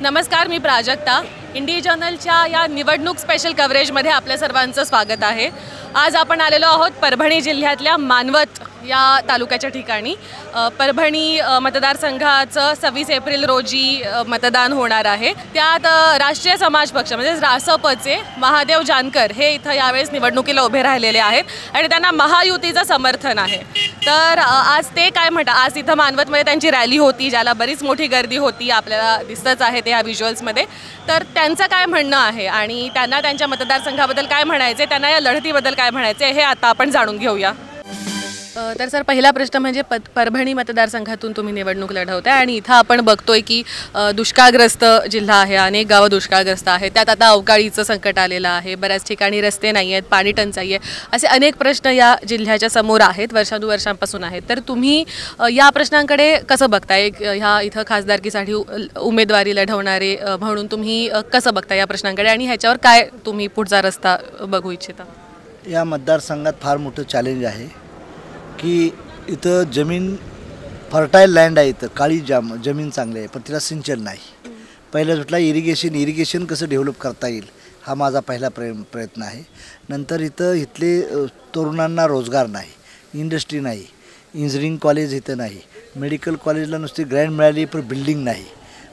नमस्कार, मी प्राजक्ता. इंडी जर्नलच्या या निवडणूक स्पेशल कव्हरेजमध्ये आपल्या सर्वांचं स्वागत आहे. आज आपण आलेलो आहोत परभणी जिल्ह्यातल्या मानवत या तालुक्याच्या ठिकाणी. परभणी मतदारसंघाचं 26 एप्रिल रोजी मतदान होणार आहे. त्यात राष्ट्रीय समाज पक्ष म्हणजे रासपचे महादेव जानकर हे इथं यावेळेस निवडणुकीला उभे राहिलेले आहेत आणि त्यांना महायुतीचं समर्थन आहे. तर आज ते काय म्हणतात, आज इथं मानवतमध्ये त्यांची रॅली होती, ज्याला बरीच मोठी गर्दी होती, आपल्याला दिसतच आहे ते ह्या व्हिज्युअल्समध्ये. तर त्यांचं काय म्हणणं आहे आणि त्यांना त्यांच्या मतदारसंघाबद्दल काय म्हणायचे, त्यांना या लढतीबद्दल काय म्हणायचे हे आता आपण जाणून घेऊया. तर सर, पहिला प्रश्न म्हणजे परभणी मतदारसंघातून तुम्ही निवडणूक लढवताय आणि इथं आपण बघतोय की दुष्काळग्रस्त जिल्हा आहे, अनेक गावं दुष्काळग्रस्त आहेत. त्यात आता अवकाळीचं संकट आलेलं आहे, बऱ्याच ठिकाणी रस्ते नाही आहेत, पाणी टंचाई आहे, असे अनेक प्रश्न या जिल्ह्याच्या समोर आहेत, वर्षानुवर्षांपासून आहेत. तर तुम्ही या प्रश्नांकडे कसं बघताय? ह्या इथं खासदारकीसाठी उमेदवारी लढवणारे म्हणून तुम्ही कसं बघताय या प्रश्नांकडे आणि ह्याच्यावर काय तुम्ही पुढचा रस्ता बघू इच्छिता? या मतदारसंघात फार मोठं चॅलेंज आहे की इथं जमीन फर्टाईल लँड आहे, इथं काळी जमीन चांगली आहे, पण तिला सिंचन नाही. पहिला सुटला इरिगेशन कसं डेव्हलप करता येईल हा माझा पहिला प्रयत्न आहे. नंतर इथले तरुणांना रोजगार नाही, इंडस्ट्री नाही, इंजिनिअरिंग कॉलेज इथं नाही, मेडिकल कॉलेजला नुसती ग्रँट मिळाली पण बिल्डिंग नाही,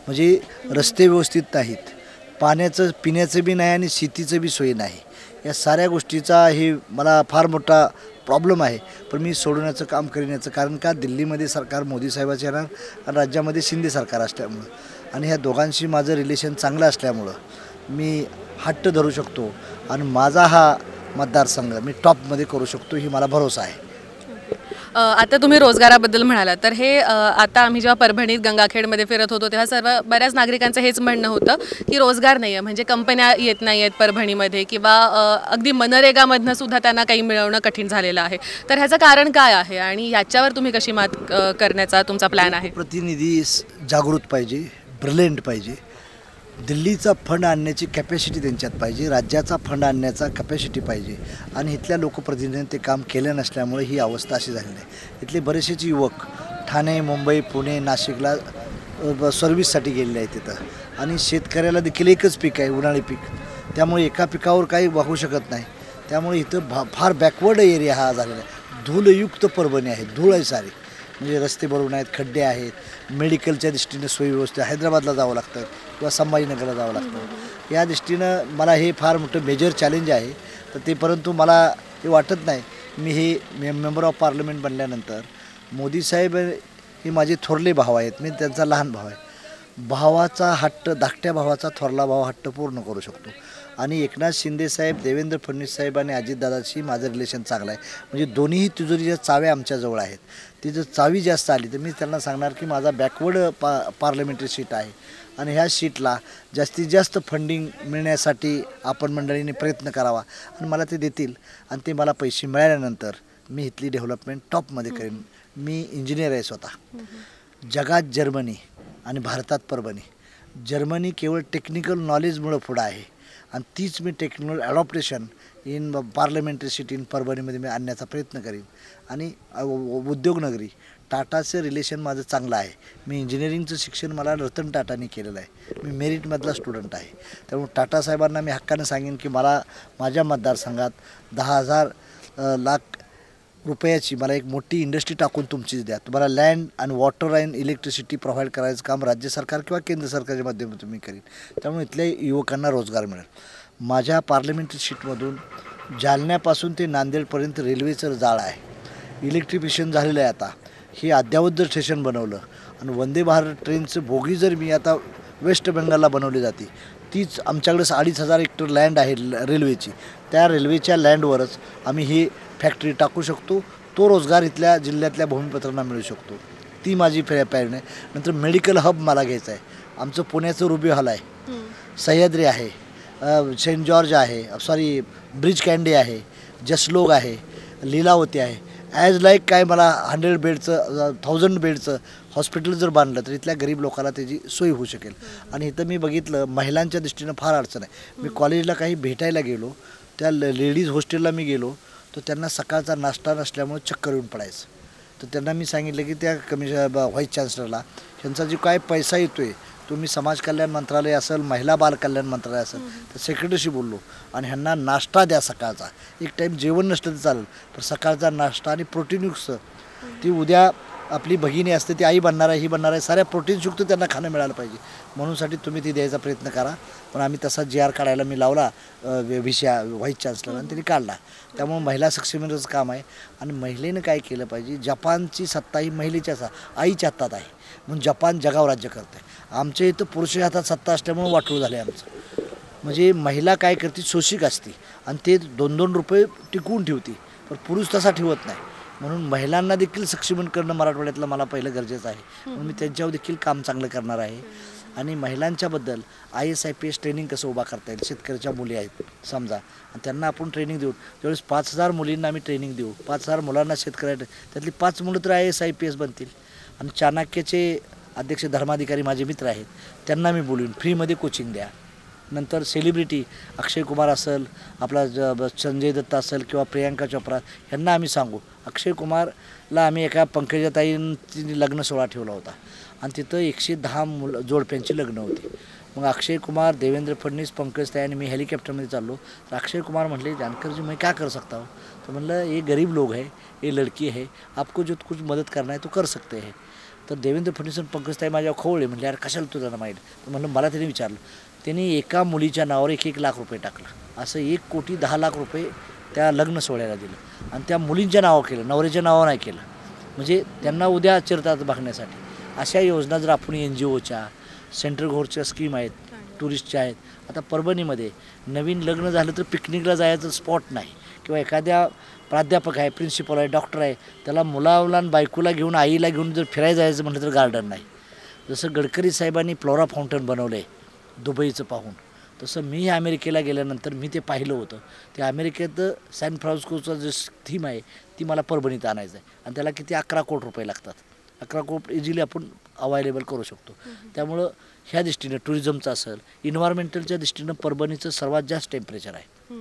म्हणजे रस्ते व्यवस्थित नाहीत, पाण्याचं पिण्याचं बी नाही आणि शेतीचं बी सोय नाही. या साऱ्या गोष्टीचा हे मला फार मोठा प्रॉब्लेम आहे. पण मी सोडवण्याचं काम करीन. याचं कारण का, दिल्लीमध्ये सरकार मोदी साहेबाचं येणार आणि राज्यामध्ये शिंदे सरकार असल्यामुळं आणि ह्या दोघांशी माझं रिलेशन चांगलं असल्यामुळं मी हट्ट धरू शकतो आणि माझा हा मतदारसंघ मी टॉपमध्ये करू शकतो, ही मला भरोसा आहे. आता तुम्ही रोजगाराबद्दल म्हणाला, तर हे आता आम्ही जेव्हा परभणीत गंगाखेडमध्ये फिरत होतो तेव्हा बऱ्याच नागरिकांचं हेच म्हणणं होतं की रोजगार नाही आहे, म्हणजे कंपन्या येत नाही आहेत परभणीमध्ये किंवा अगदी मनरेगामधनं सुद्धा त्यांना काही मिळवणं कठीण झालेलं आहे. तर ह्याचं कारण काय आहे आणि ह्याच्यावर तुम्ही कशी मात करण्याचा तुमचा प्लॅन आहे? प्रतिनिधी जागृत पाहिजे, ब्रिलियंट पाहिजे, दिल्लीचा फंड आणण्याची कॅपॅसिटी त्यांच्यात पाहिजे, राज्याचा फंड आणण्याचा कॅपॅसिटी पाहिजे आणि इथल्या लोकप्रतिनिधींनी ते काम केलं नसल्यामुळे ही अवस्था अशी झालेली आहे. इथले बरेचसे युवक ठाणे, मुंबई, पुणे, नाशिकला सर्व्हिससाठी गेलेले आहेत तिथं आणि शेतकऱ्याला देखील एकच पीक आहे, उन्हाळी पीक, त्यामुळे एका पिकावर काही वाहू शकत नाही. त्यामुळे इथं फार बॅकवर्ड एरिया हा झालेला आहे. धूलयुक्त परभणी आहे, धूळ आहे सारी, म्हणजे रस्ते बरोबर आहेत, खड्डे आहेत, मेडिकलच्या दृष्टीने सोयी व्यवस्था, हैदराबादला जावं लागतं किंवा संभाजीनगरला जावं लागतं. या दृष्टीनं मला हे फार मोठं मेजर चॅलेंज आहे. तर ते परंतु मला हे वाटत नाही, मी हे मेंबर ऑफ पार्लमेंट बनल्यानंतर मोदी साहेब हे माझे थोरले भाव आहेत, मी त्यांचा लहान भाव आहे. भावाचा हट्ट, धाकट्या भावाचा थोरला भाव हट्ट पूर्ण करू शकतो आणि एकनाथ शिंदे साहेब, देवेंद्र फडणवीस साहेब आणि अजितदादाशी माझं रिलेशन चांगलं आहे. म्हणजे दोन्हीही तिजोरीच्या चाव्या आमच्याजवळ आहेत. ती जर चावी जास्त आली तर मी त्यांना सांगणार की माझा बॅकवर्ड पार्लमेंटरी सीट आहे आणि ह्या सीटला जास्तीत जास्त फंडिंग मिळण्यासाठी आपण मंडळींनी प्रयत्न करावा आणि मला ते देतील आणि ते मला पैसे मिळाल्यानंतर मी इथली डेव्हलपमेंट टॉपमध्ये करेन. मी इंजिनियर आहे स्वतः. जगात जर्मनी आणि भारतात परभणी. जर्मनी केवळ टेक्निकल नॉलेजमुळं पुढं आहे आणि तीच मी technical adaptation in parliamentary seat in परभणीमध्ये मी आणण्याचा प्रयत्न करीन. आणि उद्योगनगरी टाटाचं रिलेशन माझं चांगलं आहे. मी इंजिनिअरिंगचं शिक्षण मला रतन टाटाने केलेलं आहे, मी मेरिटमधला स्टुडंट आहे. त्यामुळे टाटा साहेबांना मी हक्कानं सांगेन की मला माझ्या मतदारसंघात 10,000 लाख रुपयाची मला एक मोठी इंडस्ट्री टाकून तुमचीच द्या. तुम्हाला लँड आणि वॉटर अँड इलेक्ट्रिसिटी प्रोव्हाइड करायचं काम राज्य सरकार किंवा केंद्र सरकारच्या माध्यमातून मी करीन. त्यामुळे इथल्या युवकांना रोजगार मिळेल. माझ्या पार्लमेंटरी सीटमधून जालन्यापासून ते नांदेडपर्यंत रेल्वेचं जाळ आहे, इलेक्ट्रिफिकेशन झालेलं आहे. आता हे अद्ययावत जर स्टेशन बनवलं आणि वंदे भारत ट्रेनचं बोगी जर मी आता वेस्ट बेंगालला बनवली जाते, तीच आमच्याकडे 2,500 हेक्टर लँड आहे रेल्वेची, त्या रेल्वेच्या लँडवरच आम्ही ही फॅक्टरी टाकू शकतो. तो रोजगार इथल्या जिल्ह्यातल्या भूमिपत्रांना मिळू शकतो. ती माझी पॅन आहे. नंतर मेडिकल हब मला घ्यायचं आहे. आमचं पुण्याचं रुबी हॉल आहे, सह्याद्री आहे, सेंट जॉर्ज आहे, ब्रिज कँडी आहे, जसलोग आहे, लीलावती आहे. ॲज लाईक काय मला 100 बेडचं 1000 बेडचं हॉस्पिटल जर बांधलं तर इथल्या गरीब लोकांना त्याची सोय होऊ शकेल. आणि इथं मी बघितलं महिलांच्या दृष्टीनं फार अडचण आहे. मी कॉलेजला काही भेटायला गेलो, त्या लेडीज हॉस्टेलला मी गेलो तर त्यांना सकाळचा नाश्ता नसल्यामुळे चक्कर येऊन पडायचं. तर त्यांना मी सांगितलं की त्या व्हाईस चान्सलरला त्यांचा जो काय पैसा येतो आहे तुम्ही समाज कल्याण मंत्रालय असेल, महिला बाल कल्याण मंत्रालय असेल तर सेक्रेटरीशी बोललो आणि ह्यांना नाश्ता द्या सकाळचा. एक टाईम जेवण नसलं तर चालेल, पण सकाळचा नाश्ता आणि प्रोटीनयुक्त, ती उद्या आपली भगिनी असते, ती आई बनणार आहे, ही बनणार आहे, साऱ्या प्रोटीन्सयुक्त त्यांना खाणं मिळालं पाहिजे. म्हणूनसाठी तुम्ही ती द्यायचा प्रयत्न करा. पण आम्ही तसा GR काढायला मी लावला व्हाईस चान्सलर आणि त्यांनी काढला. त्यामुळे महिला सक्षमीकरणाचं काम आहे. आणि महिलेनं काय केलं पाहिजे, जपानची सत्ता ही महिलेच्या आईच्या हातात आहे, म्हणून जपान जगावर राज्य करते. आमच्या इथं पुरुषाच्या हातात सत्ता असल्यामुळे वाटूळ झाले आमचं. म्हणजे महिला काय करते, शोषिक असते आणि ते 2-2 रुपये टिकवून ठेवते, पण पुरुष तसा ठेवत नाही. म्हणून महिलांना देखील सक्षमीकरण करणं मराठवाड्यातलं मला पहिलं गरजेचं आहे. म्हणून मी त्यांच्यावर देखील काम चांगलं करणार आहे. आणि महिलांच्याबद्दल IAS-IPS ट्रेनिंग कसं उभा करता येईल. शेतकऱ्याच्या मुली आहेत समजा, आणि त्यांना आपण ट्रेनिंग देऊ. ज्यावेळेस 5,000 मुलींना आम्ही ट्रेनिंग देऊ, 5,000 मुलांना शेतकऱ्या, त्यातली 5 मुलं तर IAS-IPS बनतील. आणि चाणक्यचे अध्यक्ष धर्माधिकारी माझे मित्र आहेत, त्यांना मी बोलून फ्रीमध्ये कोचिंग द्या. नंतर सेलिब्रिटी अक्षय कुमार असेल, आपला संजय दत्त असेल किंवा प्रियांका चोप्रा, यांना आम्ही सांगू. अक्षय कुमारला आम्ही एका पंकजाताईंची लग्न सोहळा ठेवला होता आणि तिथं 110 जोडप्यांची लग्न होती. मग अक्षय कुमार, देवेंद्र फडणवीस, पंकजताई आणि मी हेलिकॉप्टरमध्ये चाललो. तर अक्षय कुमार म्हटले, जानकर जी मैं क्या कर सकता हूँ. तो म्हणलं, ये गरीब लोग है, ये लड़की है, आपको जो कुछ मदत करना है तो कर सकते हैं. तर देवेंद्र फडणवीस आणि पंकजताई माझ्या खवळले, म्हणजे यार कशाला तुझं माहीत. तर म्हणलं मला त्यांनी विचारलं. त्यांनी एका मुलीच्या नावावर 1-1 लाख रुपये टाकलं. असं 1,10,00,000 रुपये त्या लग्न सोहळ्याला दिलं आणि त्या मुलींच्या नावावर केलं, नवऱ्याच्या नावावर नाही केलं. म्हणजे त्यांना उद्या चिरतात बघण्यासाठी. अशा योजना जर आपण NGOच्या, सेंट्रल गव्हर्नमेंटच्या स्कीम आहेत, टुरिस्टच्या आहेत. आता परभणीमध्ये नवीन लग्न झालं तर पिकनिकला जायचं स्पॉट नाही, किंवा एखाद्या प्राध्यापक आहे, प्रिन्सिपल आहे, डॉक्टर आहे, त्याला मुलाला आणि बायकोला घेऊन, आईला घेऊन जर फिरायला जायचं म्हटलं तर गार्डन नाही. जसं गडकरी साहेबांनी फ्लोरा फाउंटन बनवलं आहे दुबईचं पाहून, तसं मी अमेरिकेला गेल्यानंतर मी ते पाहिलं होतं. ते अमेरिकेत सॅन फ्रान्सिस्कोचं जे थीम आहे ती मला परभणीत आणायचं आहे. आणि त्याला किती 11 कोटी रुपये लागतात. 11 कोटी इझिली आपण अवेलेबल करू शकतो. त्यामुळं ह्या दृष्टीनं टुरिझमचं असेल, इन्व्हायरमेंटलच्या दृष्टीनं परभणीचं सर्वात जास्त टेम्परेचर आहे.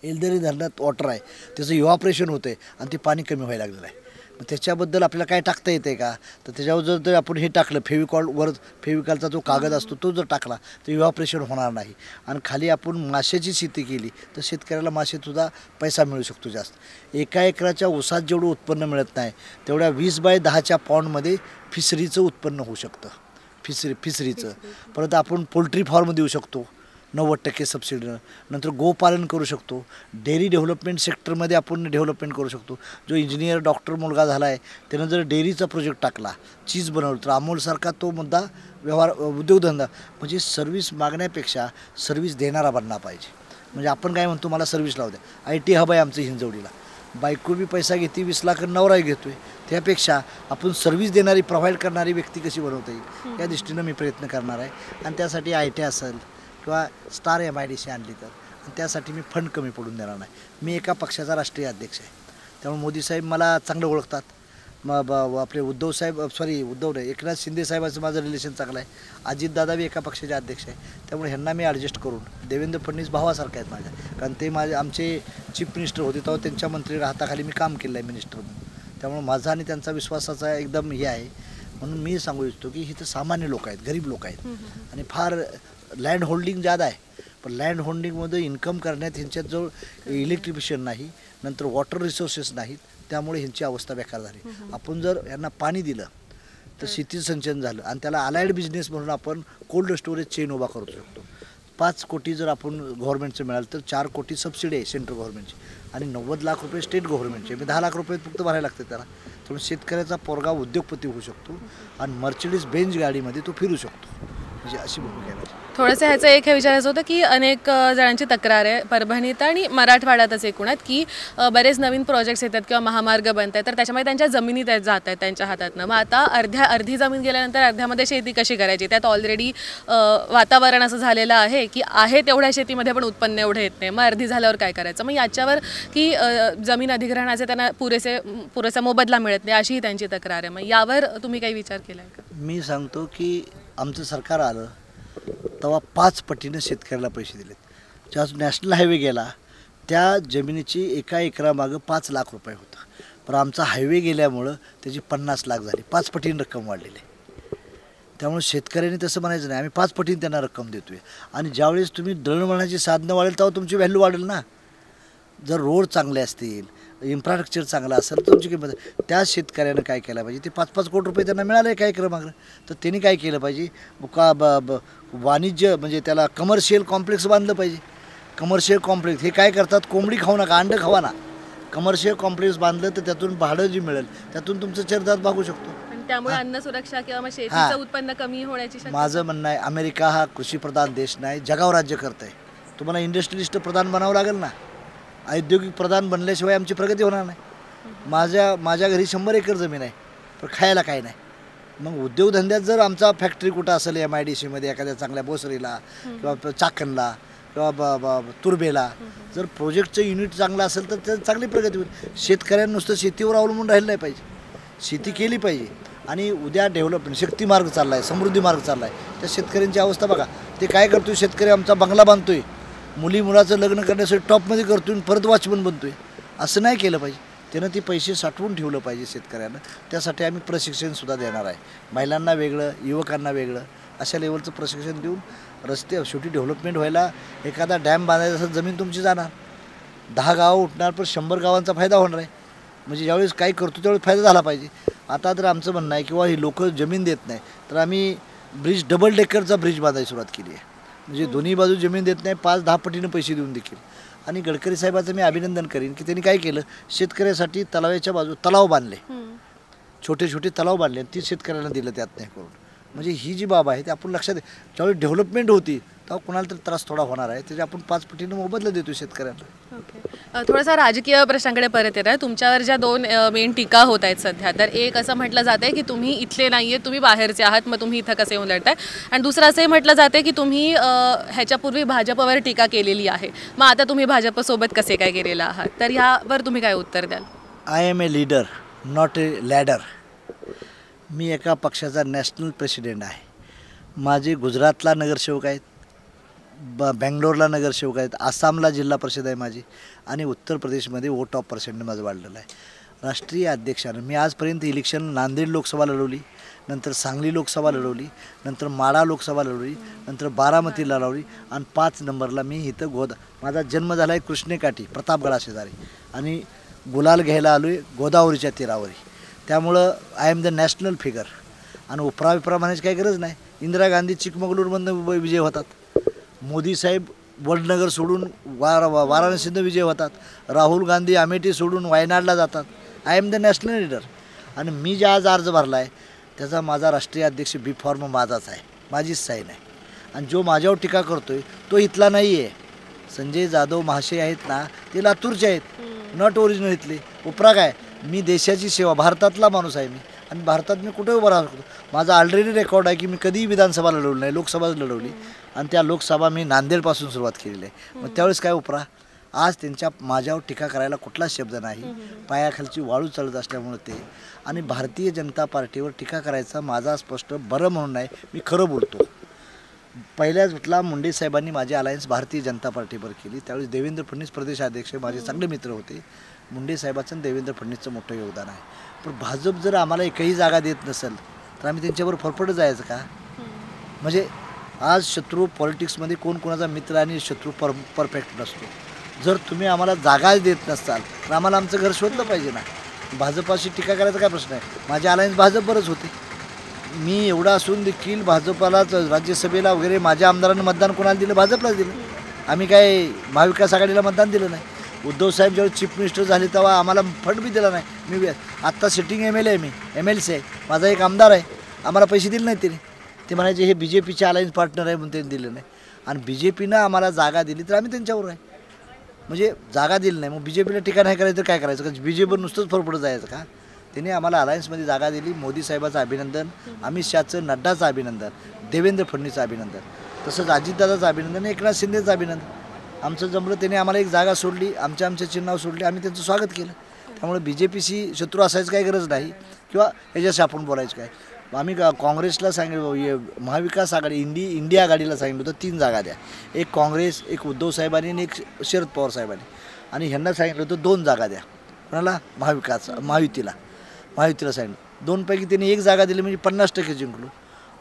एलदरी धरणात वॉटर आहे, त्याचं इव्हॉपरेशन होतं आहे आणि ते पाणी कमी व्हायला लागलेलं आहे. मग त्याच्याबद्दल आपल्याला काय टाकता येते का, तर त्याच्यावर जर आपण हे टाकलं, फेविकॉलचा जो कागद असतो तो जर टाकला तर इव्हॉपरेशन होणार नाही. आणि खाली आपण माशाची शेती केली तर शेतकऱ्याला मासेसुद्धा पैसा मिळू शकतो जास्त. 1 एकराच्या ऊसात जेवढं उत्पन्न मिळत नाही तेवढ्या 20x10च्या पॉन्डमध्ये फिशरीचं उत्पन्न होऊ शकतं. फिशरीचं परत आपण पोल्ट्री फार्म देऊ शकतो 90% सबसिडीनं. नंतर गोपालन करू शकतो. डेअरी डेव्हलपमेंट सेक्टरमध्ये आपण डेव्हलपमेंट करू शकतो. जो इंजिनियर डॉक्टर मुलगा झाला आहे त्यानं जर डेअरीचा प्रोजेक्ट टाकला, चीज बनवलं, तर अमूलसारखा तो मुद्दा उद्योगधंदा, म्हणजे सर्व्हिस मागण्यापेक्षा सर्व्हिस देणारा बनला पाहिजे. म्हणजे आपण काय म्हणतो, मला सर्व्हिस लावू द्या. IT हब आहे आमचं हिंजवडीला, बायको बी पैसा घेते 20 लाख, नवराही घेतो आहे. त्यापेक्षा आपण सर्व्हिस देणारी, प्रोव्हाइड करणारी व्यक्ती कशी बनवता येईल या दृष्टीनं मी प्रयत्न करणार आहे. आणि त्यासाठी IT असेल किंवा स्टार MIDC आणली तर, आणि त्यासाठी मी फंड कमी पडून देणार नाही. मी एका पक्षाचा राष्ट्रीय अध्यक्ष आहे, त्यामुळे मोदी साहेब मला चांगलं ओळखतात. आपले उद्धव नाही, एकनाथ शिंदे साहेबांचं माझं रिलेशन चांगलं आहे. अजितदादा बी एका पक्षाचे अध्यक्ष आहे, त्यामुळे ह्यांना मी ॲडजस्ट करून, देवेंद्र फडणवीस भावासारखे आहेत माझ्या, कारण ते आमचे चीफ मिनिस्टर होते तेव्हा त्यांच्या मंत्री हाताखाली मी काम केलं आहे मिनिस्टर म्हणून. त्यामुळे माझा आणि त्यांचा विश्वासाचा एकदम हे आहे. म्हणून मी सांगू इच्छितो की इथं सामान्य लोक आहेत, गरीब लोक आहेत, आणि फार लँड होल्डिंग जादा आहे. पण लँड होल्डिंगमध्ये इन्कम करण्यात ह्यांच्यात जो इलेक्ट्रिफिशियन नाही, नंतर वॉटर रिसोर्सेस नाहीत, त्यामुळे ह्यांची अवस्था बेकार झाली. आपण जर यांना पाणी दिलं तर शेतीचं सिंचन झालं, आणि त्याला अलाइड बिझनेस म्हणून आपण कोल्ड स्टोरेज चेन उभा करू शकतो. 5 कोटी जर आपण गव्हर्नमेंटचं मिळालं तर 4 कोटी सबसिडी आहे सेंट्रल गव्हर्नमेंटची, आणि 90 लाख रुपये स्टेट गव्हर्नमेंटचे. मी 10 लाख रुपये फक्त भरायला लागते त्याला. त्यामुळे शेतकऱ्याचा पोरगा उद्योगपती होऊ शकतो आणि मर्सिडीज बेंज गाडीमध्ये तो फिरू शकतो. म्हणजे अशी भूमिका आहे. थोडंसं ह्याचं एक हे विचारायचं होतं की अनेक जणांची तक्रार आहे परभणीत आणि मराठवाड्यातच एकूणात, की बरेच नवीन प्रोजेक्ट्स येतात किंवा महामार्ग बनत आहेत, तर त्याच्यामध्ये त्यांच्या जमिनी जात आहेत त्यांच्या हातातनं. मग आता अर्धी जमीन गेल्यानंतर अर्ध्यामध्ये शेती कशी करायची. त्यात ऑलरेडी वातावरण असं झालेलं आहे की आहे तेवढ्या शेतीमध्ये पण उत्पन्न एवढं येत नाही. मग अर्धी झाल्यावर काय करायचं. मग याच्यावर की जमीन अधिग्रहणाचे त्यांना पुरेसा मोबदला मिळत नाही अशीही त्यांची तक्रार आहे. मग यावर तुम्ही काही विचार केला आहे का. मी सांगतो की आमचं सरकार आलं तेव्हा 5 पटीनं शेतकऱ्याला पैसे दिलेत. ज्या नॅशनल हायवे गेला त्या जमिनीची 1 एकरामागं 5 लाख रुपये होता, पण आमचा हायवे गेल्यामुळं त्याची 50 लाख झाली. 5 पटीनं रक्कम वाढलेली आहे. त्यामुळे शेतकऱ्यांनी तसं म्हणायचं नाही, आम्ही 5 पटीने त्यांना रक्कम देतोय. आणि ज्यावेळेस तुम्ही दळणवळणाची साधनं वाढेल तेव्हा तुमची व्हॅल्यू वाढेल ना. जर रोड चांगले असतील, इन्फ्रास्ट्रक्चर चांगलं असेल तर तुमची किंमत आहे. त्या शेतकऱ्यानं काय केलं पाहिजे, ते 5-5 कोटी रुपये त्यांना मिळाले आहे काय क्रमांक, तर त्यांनी काय केलं पाहिजे, वाणिज्य म्हणजे त्याला कमर्शियल कॉम्प्लेक्स बांधलं पाहिजे. कमर्शियल कॉम्प्लेक्स हे काय करतात, कोंबडी खाऊ नका, अंडं खावा ना. कमर्शियल कॉम्प्लेक्स बांधलं तर त्यातून भाडं जी मिळेल त्यातून तुमचं चरितार्थ भागू शकतो. त्यामुळे अन्न सुरक्षा किंवा मग शेतीचं उत्पन्न कमी होण्याची शक्यता. माझं म्हणणं आहे, अमेरिका हा कृषीप्रधान देश नाही, जगावर राज्य करत आहे. तुम्हाला इंडस्ट्रियलिस्ट प्रधान बनावं लागेल ना. औद्योगिक प्रधान बनल्याशिवाय आमची प्रगती होणार नाही. माझ्या घरी 100 एकर जमीन आहे, पण खायला काय नाही. मग उद्योगधंद्यात जर आमचा फॅक्टरी कुठं असेल MIDCमध्ये एखाद्या चांगल्या बोसरीला किंवा चाकणला किंवा तुर्बेला जर प्रोजेक्टचं युनिट चांगलं असेल तर त्यात चांगली प्रगती होईल. शेतकऱ्यांना नुसतं शेतीवर अवलंबून राहिलं नाही पाहिजे, शेती केली पाहिजे. आणि उद्या डेव्हलपमेंट शक्ती मार्ग चालला आहे, समृद्धी मार्ग चालला आहे. त्या शेतकऱ्यांची अवस्था बघा, ते काय करतोय, शेतकरी आमचा बंगला बांधतोय, मुलाचं लग्न करण्यासाठी टॉपमध्ये करतोय, परत वॉचमन बनतोय. असं नाही केलं पाहिजे. त्यानं ते पैसे साठवून ठेवलं पाहिजे शेतकऱ्यांना. त्यासाठी आम्ही प्रशिक्षणसुद्धा देणार आहे. महिलांना वेगळं, युवकांना वेगळं, अशा लेवलचं प्रशिक्षण देऊन रस्ते शेवटी डेव्हलपमेंट व्हायला. एखादा डॅम बांधायचा असेल, जमीन तुमची जाणार, 10 गावं उठणार, पण 100 गावांचा फायदा होणार आहे. म्हणजे ज्यावेळेस काही करतो त्यावेळेस फायदा झाला पाहिजे. आता तर आमचं म्हणणं आहे किंवा ही लोक जमीन देत नाही तर आम्ही ब्रिज, डबल डेकरचा ब्रिज बांधायला सुरुवात केली आहे. म्हणजे दोन्ही बाजू जमीन देत नाही, 5-10 पटीनं पैसे देऊन देखील. आणि गडकरी साहेबाचं मी अभिनंदन करीन की त्यांनी काय केलं, शेतकऱ्यासाठी तलावाच्या बाजू तलाव बांधले, छोटे छोटे तलाव बांधले आणि ती शेतकऱ्यांना दिलं त्यात नाही करून. म्हणजे ही जी बाब आहे ते आपण लक्षात ज्यावेळी डेव्हलपमेंट होती तेव्हा कुणाला तरी त्रास थोडा होणार आहे, त्याचे आपण 5 पटीनं मोबदला देतो शेतकऱ्यांना. ओके, थोडासा राजकीय प्रश्नाकडे परत येत आहे. तुमच्यावर ज्या 2 मेन टीका होत आहेत सध्या, तर एक असं म्हटलं जाते की तुम्ही इथले नाही आहे, तुम्ही बाहेरचे आहात, मग तुम्ही इथं कसे येऊन लढताय. आणि दुसरं असंही म्हटलं जाते की तुम्ही ह्याच्यापूर्वी भाजपवर टीका केलेली आहे, मग आता तुम्ही भाजपसोबत कसे काय गेलेला आहात, तर ह्यावर तुम्ही काय उत्तर द्याल? I am a leader not a ladder. मी एका पक्षाचा नॅशनल प्रेसिडेंट आहे. माझे गुजरातला नगरसेवक आहेत, बँगलोरला नगरसेवक आहेत, आसामला जिल्हा परिषद आहे माझी, आणि उत्तर प्रदेशमध्ये वोट ऑफ पर्सेंट माझं वाढलेलं आहे. राष्ट्रीय अध्यक्षानं मी आजपर्यंत इलेक्शन नांदेड लोकसभा लढवली, नंतर सांगली लोकसभा लढवली, नंतर माढा लोकसभा लढवली, नंतर बारामती लढवली, आणि 5 नंबरला मी इथं माझा जन्म झाला आहे कृष्णेकाठी प्रतापगडा शेजारी, आणि गुलाल घ्यायला आलो आहे गोदावरीच्या तीरावरी. त्यामुळं I am the national figure. आणि उपरा म्हणायची काही गरज नाही. इंदिरा गांधी चिकमगळूरमधनं विजय होतात, मोदी साहेब वडनगर सोडून वाराणसीनं विजय होतात, राहुल गांधी अमेठी सोडून वायनाडला जातात. I am the national leader. आणि मी जे आज अर्ज भरला आहे त्याचा माझा राष्ट्रीय अध्यक्ष बी फॉर्म माझाच आहे, माझीच साईन आहे. आणि जो माझ्यावर टीका करतोय तो इथला नाही आहे. संजय जाधव महाशय आहेत ना, ते लातूरचे आहेत, नॉट ओरिजिनल इथले. उपरा काय, मी देशाची सेवा, भारतातला माणूस आहे मी, आणि भारतात मी कुठे उभं राहू शकतो. माझा ऑलरेडी रेकॉर्ड आहे की मी कधीही विधानसभा लढवली नाही, लोकसभाच लढवली, आणि त्या लोकसभा मी नांदेडपासून सुरुवात केलेली आहे. मग त्यावेळेस काय उपरा, आज त्यांच्या माझ्यावर टीका करायला कुठलाच शब्द नाही. पायाखालची वाळू चढत असल्यामुळे ते. आणि भारतीय जनता पार्टीवर टीका करायचा माझा स्पष्ट बरं म्हणून नाही, मी खरं बोलतो. पहिल्याच वेळेला मुंडे साहेबांनी माझी अलायन्स भारतीय जनता पार्टीवर केली, त्यावेळेस देवेंद्र फडणवीस प्रदेशाध्यक्ष माझे चांगले मित्र होते. मुंडे साहेबांचं आणि देवेंद्र फडणवीसचं मोठं योगदान आहे. पण भाजप जर आम्हाला एकही जागा देत नसेल तर आम्ही त्यांच्यावर फरफटत जायचं का? म्हणजे आज शत्रू पॉलिटिक्समध्ये कोण कोणाचा मित्र आणि शत्रू परफेक्ट नसतो. जर तुम्ही आम्हाला जागा देत नसाल तर आम्हाला आमचं घर शोधलं पाहिजे ना. भाजपाशी टीका करायचा काय प्रश्न आहे? माझे अलायन्स भाजपवरच होते. मी एवढा असून देखील भाजपालाच राज्यसभेला वगैरे माझ्या आमदारांनी मतदान कोणाला दिलं? भाजपलाच दिलं. आम्ही काय महाविकास आघाडीला मतदान दिलं नाही. उद्धव साहेब जेव्हा चीफ मिनिस्टर झाले तेव्हा आम्हाला फंड बी दिला नाही. मी आत्ता सिटिंग MLA आहे, मी MLC आहे, माझा एक आमदार आहे, आम्हाला पैसे दिले नाहीत त्याने. ते म्हणायचे हे BJPचे अलायन्स पार्टनर आहे म्हणून त्यांनी दिलं नाही. आणि BJPनं आम्हाला जागा दिली तर आम्ही त्यांच्यावर आहे. म्हणजे जागा दिली नाही मग BJPला टीका नाही करायचं तर काय करायचं? का BJPवर नुसतंच फरफटत जायचं का? त्यांनी आम्हाला अलायन्समध्ये जागा दिली. मोदी साहेबाचं अभिनंदन, अमित शहाचं, नड्डाचं अभिनंदन, देवेंद्र फडणवीसचं अभिनंदन, तसंच अजितदादाचं अभिनंदन, एकनाथ शिंदेचं अभिनंदन. आमचं जमलं, त्यांनी आम्हाला एक जागा सोडली, आमच्या चिन्हावर सोडली, आम्ही त्यांचं स्वागत केलं. त्यामुळे BJPशी शत्रू असायची काही गरज नाही किंवा ह्याच्याशी आपण बोलायचं काय. आम्ही काँग्रेसला सांगितलं, महाविकास आघाडी इंडिया आघाडीला सांगितलं होतं 3 जागा द्या. एक काँग्रेस, एक उद्धव साहेबांनी आणि एक शरद पवार साहेबांनी. आणि ह्यांना सांगितलं होतं 2 जागा द्या. कोणाला? महायुतीला सांगितलं. 2 पैकी त्यांनी 1 जागा दिली म्हणजे 50% जिंकलो.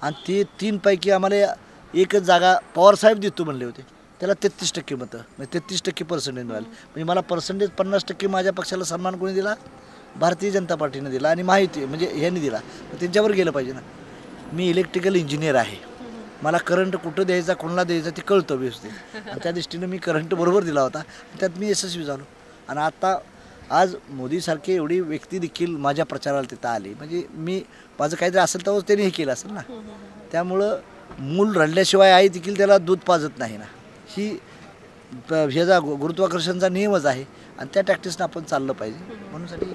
आणि ते 3पैकी आम्हाला एकच जागा पवारसाहेब देतो म्हणले होते, त्याला 33% मतं, म्हणजे 33% पर्सेंटेज मिळाले. म्हणजे मला पर्सेंटेज 50% माझ्या पक्षाला सन्मान कोणी दिला? भारतीय जनता पार्टीने दिला आणि माहिती म्हणजे ह्यांनी दिला. त्यांच्यावर गेलं पाहिजे ना. मी इलेक्ट्रिकल इंजिनियर आहे, मला करंट कुठं द्यायचा कोणाला द्यायचा ते कळतं व्यवस्थित, आणि त्या दृष्टीनं मी करंट बरोबर दिला होता, त्यात मी यशस्वी झालो. आणि आता आज मोदीसारखे एवढी व्यक्ती देखील माझ्या प्रचाराला तिथं आली, म्हणजे मी माझं काहीतरी असेल तर त्यांनी हे केलं असेल ना. त्यामुळं मूल रडल्याशिवाय आई देखील त्याला दूध पाजत नाही ना, ही ह्याचा गुरुत्वाकर्षणचा नियमच आहे आणि त्या टॅक्टिसनं आपण चाललं पाहिजे. म्हणूनसाठी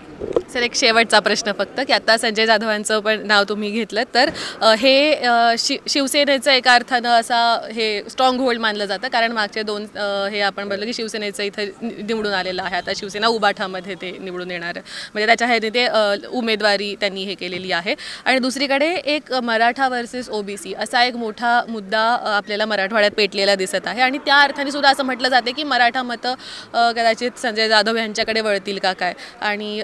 सर एक शेवटचा प्रश्न फक्त की आता संजय जाधवांचं पण नाव तुम्ही घेतलं तर हे शिवसेनेचं एका अर्थानं असा हे स्ट्रॉंग होल्ड मानलं जातं, कारण मागचे 2 हे आपण बोललो की शिवसेनेचं इथं निवडून आलेलं आहे. आता शिवसेना उबाठामध्ये ते निवडून येणार, म्हणजे त्याच्या ह्याने ते उमेदवारी त्यांनी हे केलेली आहे. आणि दुसरीकडे एक मराठा वर्सेस OBC असा एक मोठा मुद्दा आपल्याला मराठवाड्यात पेटलेला दिसत आहे. आणि त्या अर्थाने सुद्धा असं म्हटलं जाते की मराठा मतं कदाचित संजय जाधव यांच्याकडे वळतील का काय. आणि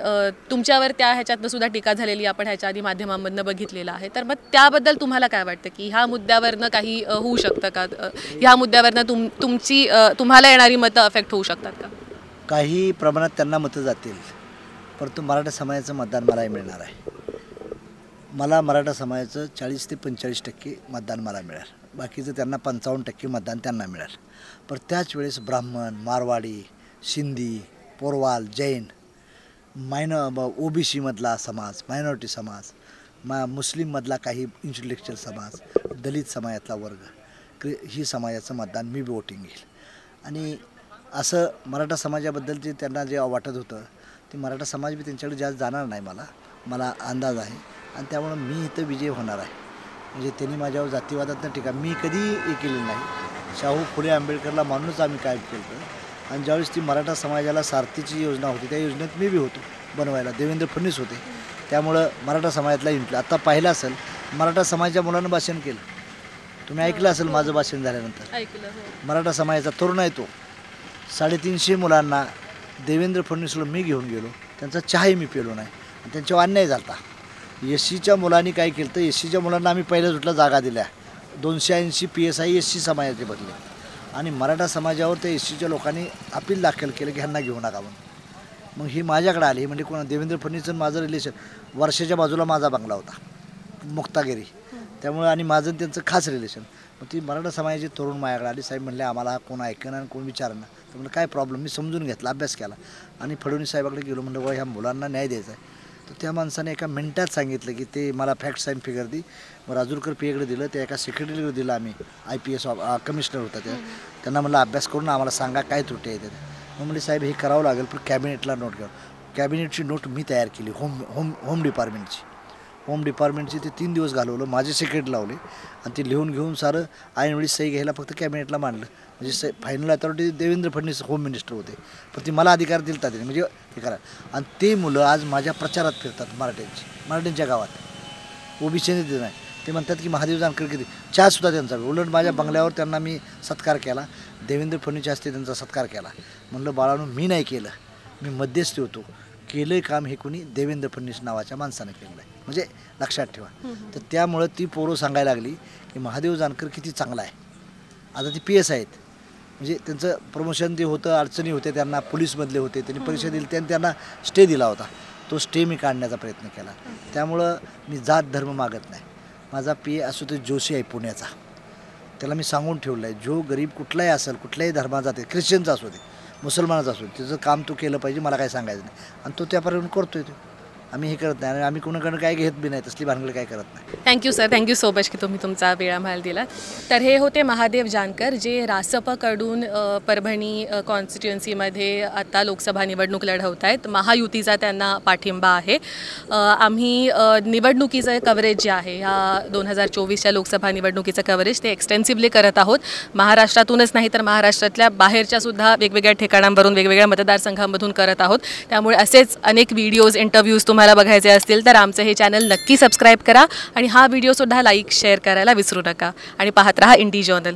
तुमच्यावर त्या ह्याच्यातनं सुद्धा टीका झालेली आपण ह्याच्या आधी माध्यमांमधनं बघितलेलं आहे. तर मग त्याबद्दल तुम्हाला काय वाटतं की ह्या मुद्द्यावरनं काही होऊ शकतं का? ह्या मुद्द्यावरनं तुम्हाला येणारी मतं अफेक्ट होऊ शकतात का? काही प्रमाणात त्यांना मतं जातील, परंतु मराठा समाजाचं मतदान मलाही मिळणार आहे. मला मराठा समाजाचं 40 ते 45% मतदान मला मिळेल, बाकीचं त्यांना 55% मतदान त्यांना मिळेल. पण त्याच वेळेस ब्राह्मण, मारवाडी, सिंधी, पोरवाल, जैन, OBC मधला समाज, मायनॉरिटी समाज, मुस्लिममधला काही इंटेलेक्च्युअल समाज, दलित समाजातला वर्ग, ही समाजाचं मतदान मी वोटिंग घेईल. आणि असं मराठा समाजाबद्दल जे त्यांना जे वाटत होतं ते मराठा समाज बी त्यांच्याकडे जास्त जाणार नाही, मला अंदाज आहे. आणि त्यामुळं मी इथं विजय होणार आहे. म्हणजे त्यांनी माझ्यावर जातीवादातनं टीका मी कधी हे केलेलं नाही. शाहू फुले आंबेडकरला मानूनच आम्ही काय केलं. आणि ज्यावेळेस ती मराठा समाजाला सारथीची योजना होती त्या योजनेत मी बी होतो बनवायला, देवेंद्र फडणवीस होते. त्यामुळं मराठा समाजातला इंटलं आता पाहिलं असेल मराठा समाजाच्या मुलानं भाषण केलं, तुम्ही ऐकलं असेल माझं भाषण झाल्यानंतर. मराठा समाजाचा तरुण आहे तो, 350 मुलांना देवेंद्र फडणवीसला मी घेऊन गेलो, त्यांचा चहाही मी पिलो नाही आणि त्यांच्यावर अन्याय झाला. SCच्या मुलांनी काय केलं तर SCच्या मुलांना आम्ही पहिल्या सुटला जागा दिल्या, 280 PSI SC समाजाचे बदले. आणि मराठा समाजावर त्या SCच्या लोकांनी अपील दाखल केलं की ह्यांना घेऊ नका म्हणून. मग ही माझ्याकडे आली, म्हणजे कोणा देवेंद्र फडणवीसचं माझं रिलेशन, वर्षाच्या बाजूला माझा बंगला होता मुक्तागिरी, त्यामुळे आणि माझं त्यांचं खास रिलेशन. मग ती मराठा समाजाची तरुण माझ्याकडे आली, साहेब म्हणले आम्हाला कोण ऐकणं आणि कोण विचारणं. तर म्हणलं काय प्रॉब्लेम, मी समजून घेतला, अभ्यास केला आणि फडणवीस साहेबाकडे गेलो. म्हणलं ह्या मुलांना न्याय द्यायचा आहे. तर त्या माणसाने एका मिनिटात सांगितलं की ते मला फॅक्ट्स अँड फिगर दी. मग राजूरकर PAकडे दिलं, त्या एका सेक्रेटरीकडे दिलं, आम्ही IPS कमिशनर होता त्यांना म्हणलं अभ्यास करून आम्हाला सांगा काय त्रुटी आहे त्यात. मग म्हणजे साहेब हे करावं लागेल, पण कॅबिनेटला नोट घ्या. कॅबिनेटची नोट मी तयार केली, होम डिपार्टमेंटची ते 3 दिवस घालवलं, माझे सेक्रेटरी लावले आणि ते लिहून घेऊन सारं ऐनवेळी सही घ्यायला फक्त कॅबिनेटला मांडलं. म्हणजे final authority Devendra Fadnavis home minister होते, पण ती मला अधिकार दिलता त्याने म्हणजे हे करा. आणि ते मुलं आज माझ्या प्रचारात फिरतात मराठ्यांच्या गावात, OBCने दिलं नाही. ते म्हणतात की महादेव जानकर किती चहासुद्धा त्यांचा, उलट माझ्या बंगल्यावर त्यांना मी सत्कार केला, देवेंद्र फडणवीसच्या हस्ते त्यांचा सत्कार केला. म्हणलं बाळांनो मी नाही केलं, मी मध्यस्थी होतो, केलं काम हे कोणी देवेंद्र फडणवीस नावाच्या माणसानं केलं आहे, म्हणजे लक्षात ठेवा. तर त्यामुळं ती पोरं सांगायला लागली की महादेव जानकर किती चांगला आहे. आता ती PS आहेत, म्हणजे त्यांचं प्रमोशन ते होतं, अडचणी होत्या त्यांना, पोलीसमधले होते, त्यांनी परीक्षा दिली, त्यांना स्टे दिला होता, तो स्टे मी काढण्याचा प्रयत्न केला. त्यामुळं मी जात धर्म मागत नाही. माझा PA आशुतोष जोशी आहे पुण्याचा, त्याला मी सांगून ठेवलं आहे, जो गरीब कुठलाही असेल, कुठल्याही धर्माचा ते, ख्रिश्चनचा असू दे, मुसलमानाचा असू दे, त्याचं काम तो केलं पाहिजे, मला काय सांगायचं नाही. आणि तो त्यापर्यंत करतोय. तो आम्ही हे करत नाही आणि आम्ही कोणाकडे काय घेत बी नाही, तसली भानगड काय करत नाही. Thank you sir, thank you so much की तुम्ही तुमचा वेळ आम्हाला दिला. तर हे होते महादेव जानकर, जे रासपकडून परभणी कॉन्स्टिट्युएन्सीमध्ये आता लोकसभा निवडणूक लढवत आहेत. महायुतीचा त्यांना पाठिंबा आहे. आम्ही निवडणुकीचं कव्हरेज जे आहे ह्या 2024च्या लोकसभा निवडणुकीचं कव्हरेज ते एक्सटेन्सिव्हली करत आहोत. महाराष्ट्रातूनच नाही तर महाराष्ट्रातल्या बाहेरच्या सुद्धा वेगवेगळ्या ठिकाणांवरून, वेगवेगळ्या मतदारसंघांमधून करत आहोत. त्यामुळे असेच अनेक व्हिडिओज, इंटरव्ह्यूज तुम्हाला बघायचे असतील तर आमचं हे चॅनल नक्की सबस्क्राईब करा आणि हा व्हिडिओसुद्धा लाईक शेअर करायला विसरू नका आणि पाहत रहा इंडी जर्नल.